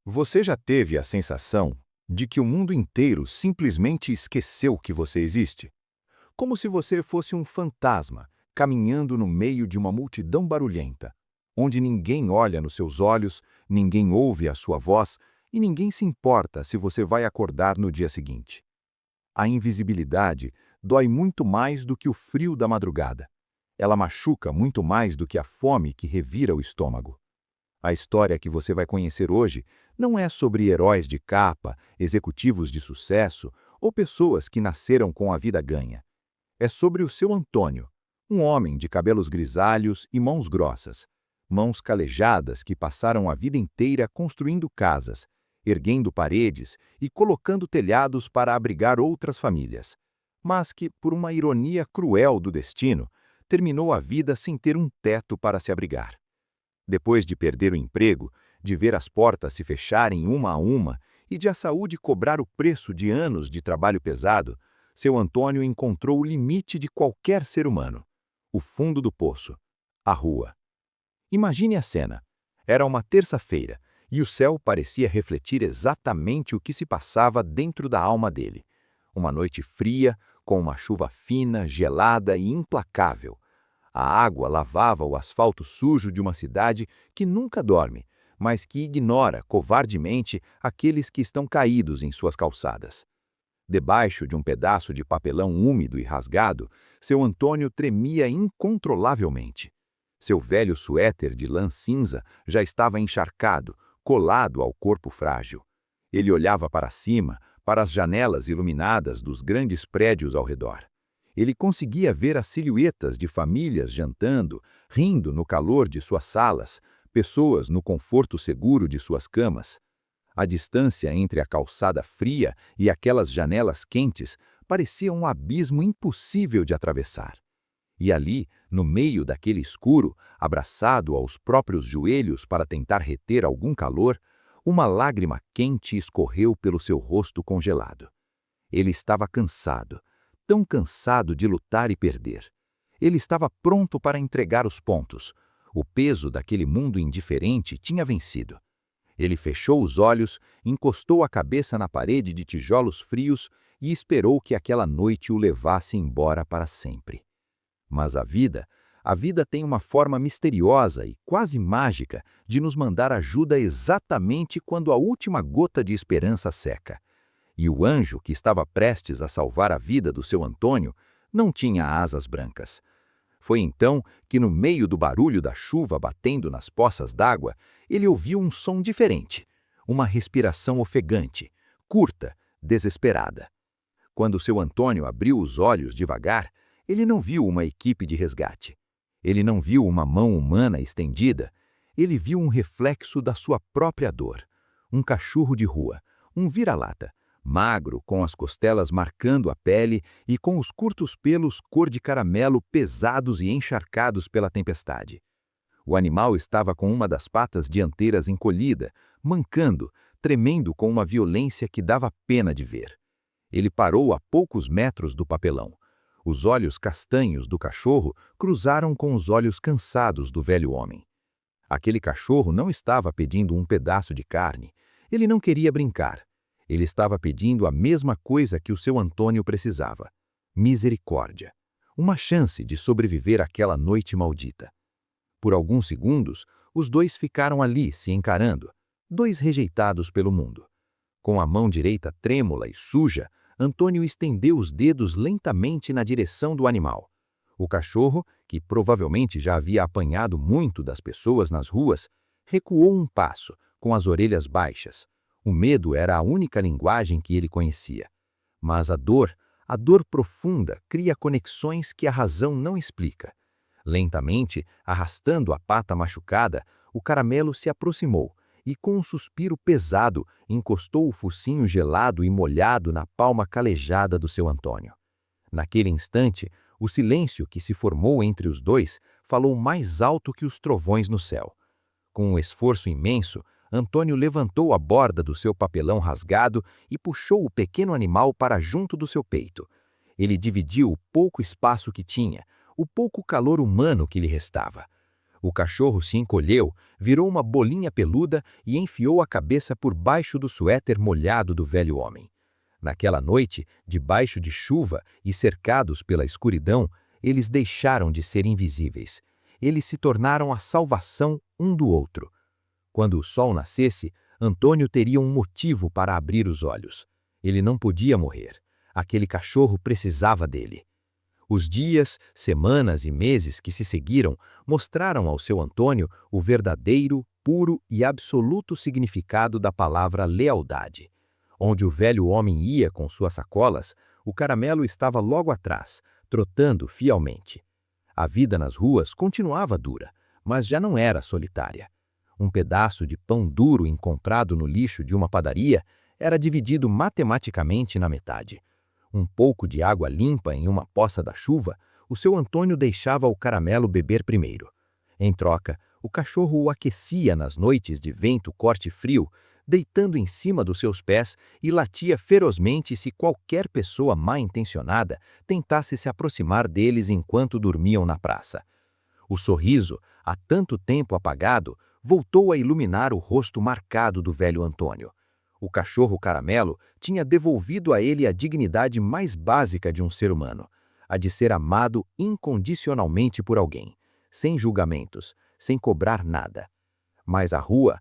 Você já teve a sensação de que o mundo inteiro simplesmente esqueceu que você existe? Como se você fosse um fantasma caminhando no meio de uma multidão barulhenta, onde ninguém olha nos seus olhos, ninguém ouve a sua voz e ninguém se importa se você vai acordar no dia seguinte. A invisibilidade dói muito mais do que o frio da madrugada. Ela machuca muito mais do que a fome que revira o estômago. A história que você vai conhecer hoje não é sobre heróis de capa, executivos de sucesso ou pessoas que nasceram com a vida ganha. É sobre o seu Antônio, um homem de cabelos grisalhos e mãos grossas, mãos calejadas que passaram a vida inteira construindo casas, erguendo paredes e colocando telhados para abrigar outras famílias, mas que, por uma ironia cruel do destino, terminou a vida sem ter um teto para se abrigar. Depois de perder o emprego, de ver as portas se fecharem uma a uma e de a saúde cobrar o preço de anos de trabalho pesado, seu Antônio encontrou o limite de qualquer ser humano: o fundo do poço, a rua. Imagine a cena. Era uma terça-feira e o céu parecia refletir exatamente o que se passava dentro da alma dele. Uma noite fria, com uma chuva fina, gelada e implacável. A água lavava o asfalto sujo de uma cidade que nunca dorme, mas que ignora covardemente aqueles que estão caídos em suas calçadas. Debaixo de um pedaço de papelão úmido e rasgado, seu Antônio tremia incontrolavelmente. Seu velho suéter de lã cinza já estava encharcado, colado ao corpo frágil. Ele olhava para cima, para as janelas iluminadas dos grandes prédios ao redor. Ele conseguia ver as silhuetas de famílias jantando, rindo no calor de suas salas, pessoas no conforto seguro de suas camas. A distância entre a calçada fria e aquelas janelas quentes parecia um abismo impossível de atravessar. E ali, no meio daquele escuro, abraçado aos próprios joelhos para tentar reter algum calor, uma lágrima quente escorreu pelo seu rosto congelado. Ele estava cansado, tão cansado de lutar e perder. Ele estava pronto para entregar os pontos. O peso daquele mundo indiferente tinha vencido. Ele fechou os olhos, encostou a cabeça na parede de tijolos frios e esperou que aquela noite o levasse embora para sempre. Mas a vida tem uma forma misteriosa e quase mágica de nos mandar ajuda exatamente quando a última gota de esperança seca. E o anjo que estava prestes a salvar a vida do seu Antônio não tinha asas brancas. Foi então que, no meio do barulho da chuva batendo nas poças d'água, ele ouviu um som diferente, uma respiração ofegante, curta, desesperada. Quando seu Antônio abriu os olhos devagar, ele não viu uma equipe de resgate. Ele não viu uma mão humana estendida. Ele viu um reflexo da sua própria dor. Um cachorro de rua, um vira-lata, magro, com as costelas marcando a pele e com os curtos pelos cor de caramelo pesados e encharcados pela tempestade. O animal estava com uma das patas dianteiras encolhida, mancando, tremendo com uma violência que dava pena de ver. Ele parou a poucos metros do papelão. Os olhos castanhos do cachorro cruzaram com os olhos cansados do velho homem. Aquele cachorro não estava pedindo um pedaço de carne. Ele não queria brincar. Ele estava pedindo a mesma coisa que o seu Antônio precisava: misericórdia. Uma chance de sobreviver àquela noite maldita. Por alguns segundos, os dois ficaram ali se encarando, dois rejeitados pelo mundo. Com a mão direita trêmula e suja, Antônio estendeu os dedos lentamente na direção do animal. O cachorro, que provavelmente já havia apanhado muito das pessoas nas ruas, recuou um passo, com as orelhas baixas. O medo era a única linguagem que ele conhecia. Mas a dor profunda, cria conexões que a razão não explica. Lentamente, arrastando a pata machucada, o caramelo se aproximou e, com um suspiro pesado, encostou o focinho gelado e molhado na palma calejada do seu Antônio. Naquele instante, o silêncio que se formou entre os dois falou mais alto que os trovões no céu. Com um esforço imenso, Antônio levantou a borda do seu papelão rasgado e puxou o pequeno animal para junto do seu peito. Ele dividiu o pouco espaço que tinha, o pouco calor humano que lhe restava. O cachorro se encolheu, virou uma bolinha peluda e enfiou a cabeça por baixo do suéter molhado do velho homem. Naquela noite, debaixo de chuva e cercados pela escuridão, eles deixaram de ser invisíveis. Eles se tornaram a salvação um do outro. Quando o sol nascesse, Antônio teria um motivo para abrir os olhos. Ele não podia morrer. Aquele cachorro precisava dele. Os dias, semanas e meses que se seguiram mostraram ao seu Antônio o verdadeiro, puro e absoluto significado da palavra lealdade. Onde o velho homem ia com suas sacolas, o caramelo estava logo atrás, trotando fielmente. A vida nas ruas continuava dura, mas já não era solitária. Um pedaço de pão duro encontrado no lixo de uma padaria era dividido matematicamente na metade. Um pouco de água limpa em uma poça da chuva, o seu Antônio deixava o caramelo beber primeiro. Em troca, o cachorro o aquecia nas noites de vento corte frio, deitando em cima dos seus pés e latia ferozmente se qualquer pessoa mal-intencionada tentasse se aproximar deles enquanto dormiam na praça. O sorriso, há tanto tempo apagado, voltou a iluminar o rosto marcado do velho Antônio. O cachorro caramelo tinha devolvido a ele a dignidade mais básica de um ser humano, a de ser amado incondicionalmente por alguém, sem julgamentos, sem cobrar nada. Mas a rua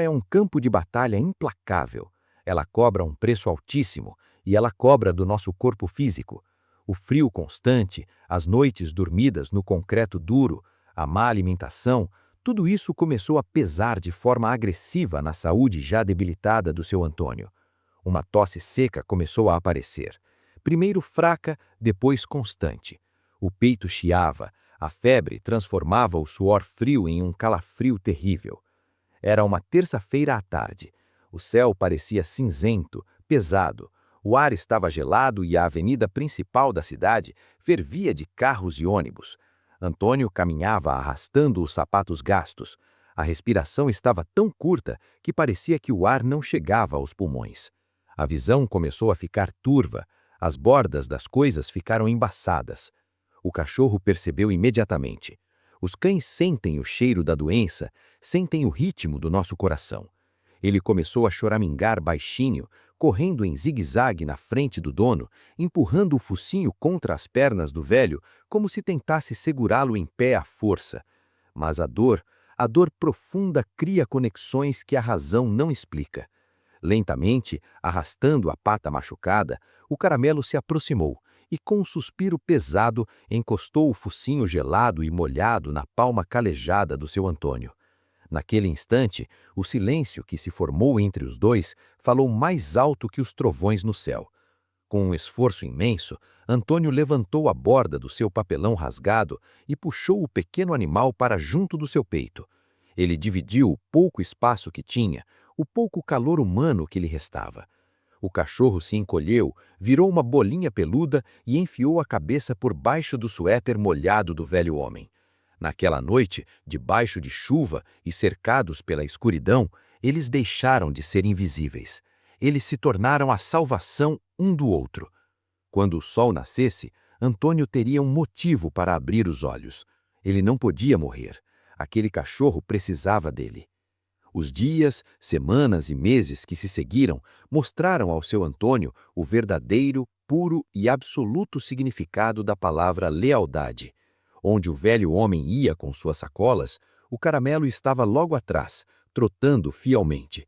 é um campo de batalha implacável. Ela cobra um preço altíssimo e ela cobra do nosso corpo físico. O frio constante, as noites dormidas no concreto duro, a má alimentação, tudo isso começou a pesar de forma agressiva na saúde já debilitada do seu Antônio. Uma tosse seca começou a aparecer. Primeiro fraca, depois constante. O peito chiava, a febre transformava o suor frio em um calafrio terrível. Era uma terça-feira à tarde. O céu parecia cinzento, pesado. O ar estava gelado e a avenida principal da cidade fervia de carros e ônibus. Antônio caminhava arrastando os sapatos gastos. A respiração estava tão curta que parecia que o ar não chegava aos pulmões. A visão começou a ficar turva. As bordas das coisas ficaram embaçadas. O cachorro percebeu imediatamente. Os cães sentem o cheiro da doença, sentem o ritmo do nosso coração. Ele começou a choramingar baixinho, correndo em zigue-zague na frente do dono, empurrando o focinho contra as pernas do velho, como se tentasse segurá-lo em pé à força. Mas a dor profunda cria conexões que a razão não explica. Lentamente, arrastando a pata machucada, o caramelo se aproximou e, com um suspiro pesado, encostou o focinho gelado e molhado na palma calejada do seu Antônio. Naquele instante, o silêncio que se formou entre os dois falou mais alto que os trovões no céu. Com um esforço imenso, Antônio levantou a borda do seu papelão rasgado e puxou o pequeno animal para junto do seu peito. Ele dividiu o pouco espaço que tinha, o pouco calor humano que lhe restava. O cachorro se encolheu, virou uma bolinha peluda e enfiou a cabeça por baixo do suéter molhado do velho homem. Naquela noite, debaixo de chuva e cercados pela escuridão, eles deixaram de ser invisíveis. Eles se tornaram a salvação um do outro. Quando o sol nascesse, Antônio teria um motivo para abrir os olhos. Ele não podia morrer. Aquele cachorro precisava dele. Os dias, semanas e meses que se seguiram mostraram ao seu Antônio o verdadeiro, puro e absoluto significado da palavra lealdade. Onde o velho homem ia com suas sacolas, o caramelo estava logo atrás, trotando fielmente.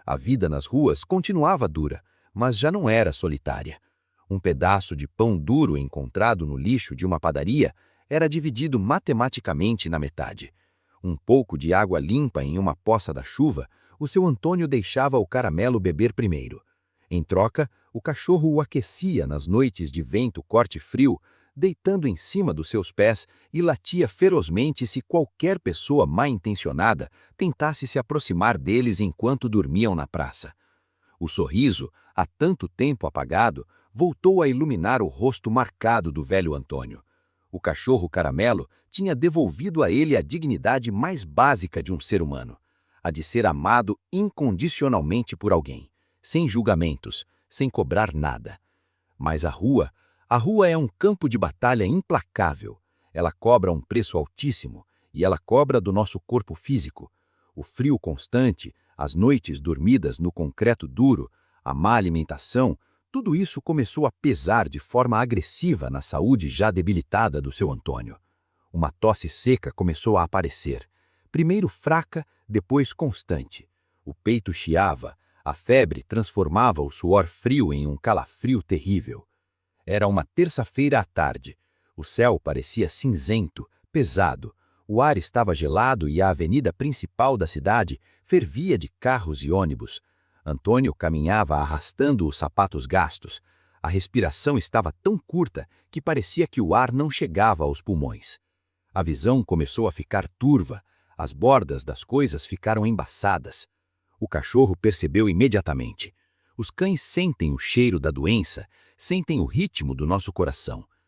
A vida nas ruas continuava dura, mas já não era solitária. Um pedaço de pão duro encontrado no lixo de uma padaria era dividido matematicamente na metade. Um pouco de água limpa em uma poça da chuva, o seu Antônio deixava o caramelo beber primeiro. Em troca, o cachorro o aquecia nas noites de vento corte frio, deitando em cima dos seus pés e latia ferozmente se qualquer pessoa mal-intencionada tentasse se aproximar deles enquanto dormiam na praça. O sorriso, há tanto tempo apagado, voltou a iluminar o rosto marcado do velho Antônio. O cachorro caramelo tinha devolvido a ele a dignidade mais básica de um ser humano, a de ser amado incondicionalmente por alguém, sem julgamentos, sem cobrar nada. Mas a rua é um campo de batalha implacável. Ela cobra um preço altíssimo e ela cobra do nosso corpo físico. O frio constante, as noites dormidas no concreto duro, a má alimentação, tudo isso começou a pesar de forma agressiva na saúde já debilitada do seu Antônio. Uma tosse seca começou a aparecer, primeiro fraca, depois constante. O peito chiava, a febre transformava o suor frio em um calafrio terrível. Era uma terça-feira à tarde. O céu parecia cinzento, pesado. O ar estava gelado e a avenida principal da cidade fervia de carros e ônibus. Antônio caminhava arrastando os sapatos gastos. A respiração estava tão curta que parecia que o ar não chegava aos pulmões. A visão começou a ficar turva. As bordas das coisas ficaram embaçadas. O cachorro percebeu imediatamente. Os cães sentem o cheiro da doença, sentem o ritmo do nosso coração.